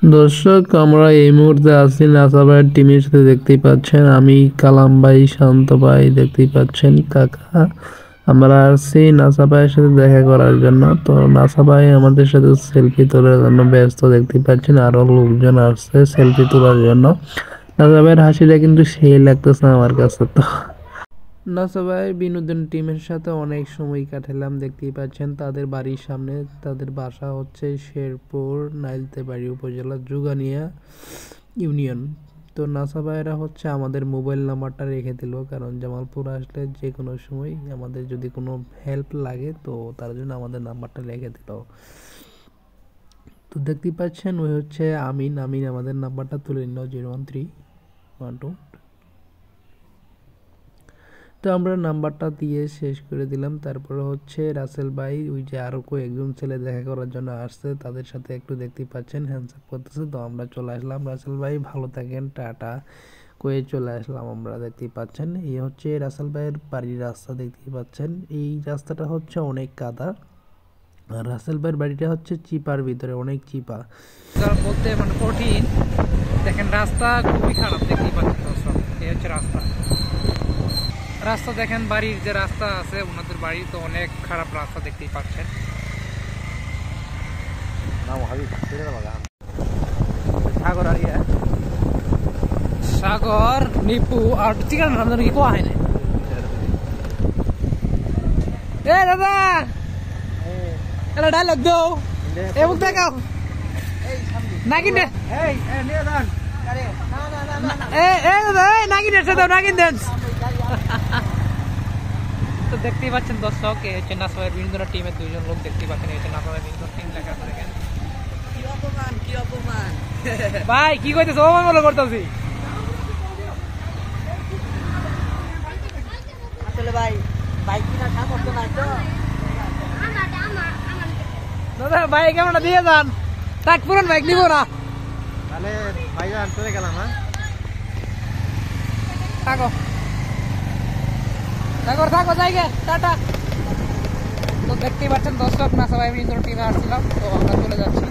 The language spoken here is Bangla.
দর্শক, আমরা এই মুহূর্তে আছি নাসা ভাইয়ের টিমের সাথে। দেখতেই পাচ্ছেন আমি, কালাম ভাই, শান্ত ভাই, দেখতেই পাচ্ছেন কাকা। আমরা আসছি নাসা ভাইয়ের সাথে দেখা করার জন্য। তো নাসা ভাই আমাদের সাথে সেলফি তোলার জন্য ব্যস্ত, দেখতেই পাচ্ছেন আরো লোকজন আসছে সেলফি তোলার জন্য। নাসা ভাইয়ের হাসিটা কিন্তু সেই লাগতেছে আমার কাছে। তো নাসা ভাইয়ের বিনোদন টিমের সাথে অনেক সময় কাটালাম, দেখতেই পাচ্ছেন তাদের বাড়ির সামনে। তাদের বাসা হচ্ছে শেরপুর নাইলতেবাড়ি উপজেলা জুগানিয়া ইউনিয়ন। তো নাসা ভাইয়েরা হচ্ছে আমাদের মোবাইল নাম্বারটা রেখে দিল, কারণ জামালপুর আসলে যে কোনো সময় আমাদের যদি কোনো হেল্প লাগে তো তার জন্য আমাদের নাম্বারটা রেখে দিল। তো দেখতেই পাচ্ছেন ওই হচ্ছে আমিন। আমিন আমাদের নাম্বারটা তুলে নিল 01312। তো আমরা নাম্বারটা দিয়ে শেষ করে দিলাম। তারপরে হচ্ছে রাসেল ভাই, ওই যে আরো কয়েকজন ছেলে দেখা করার জন্য আসছে, তাদের সাথে একটু দেখতেই পাচ্ছেন হ্যান্ডশেক করতেছে। তো আমরা চলে আসলাম। রাসেল ভাই ভালো থাকেন, টাটা কয়ে চলে আসলাম আমরা। দেখতেই পাচ্ছেন এই হচ্ছে রাসেল ভাইয়ের বাড়ির রাস্তা, দেখতেই পাচ্ছেন এই রাস্তাটা হচ্ছে অনেক কাদা। আর রাসেল ভাইয়ের বাড়িটা হচ্ছে চিপার ভিতরে, অনেক চিপা বলতে মানে কঠিন। দেখেন রাস্তা খুবই খারাপ, দেখতেই পাচ্ছেন দর্শক। এই হচ্ছে রাস্তা। রাস্তা দেখেন, বাড়ির যে রাস্তা আছে ওনাদের বাড়ি তো অনেক খারাপ রাস্তা, দেখতেই পাচ্ছেন। সাগর আর সাগর নিপু আর চিকেন নাম কি কোয়া হয় না। এ দাদা এটা ডায়লগ দাও, এ মুখ দেখাও নাগিন রে। নাগিন ড্যান্স। তো দেখতেই পাচ্ছেন দর্শক, এই হচ্ছে নাসা ভাইয়ের বিনোদন টিমের দুইজন লোক, দেখতেই পাচ্ছেন। এই হচ্ছে নাসা ভাইয়ের বিনোদন টিম লেখা আছে দেখেন। ভাই কি কইতেছ? অপমান বলে করতেছি আসলে ভাই বাইক কিনা সামর্থ্য নাই তো। দাদা বাইক আমরা দিয়ে যান, তাক পুরান বাইক নিব না। তাহলে ভাইজান চলে গেলাম। হ্যাঁ থাকো থাকো থাকো জায়গা টাটা। তো দেখতেই পাচ্ছেন দর্শক, নাসা ভাই বিনোদন টিমে আসছিলাম, তো আমরা চলে যাচ্ছি।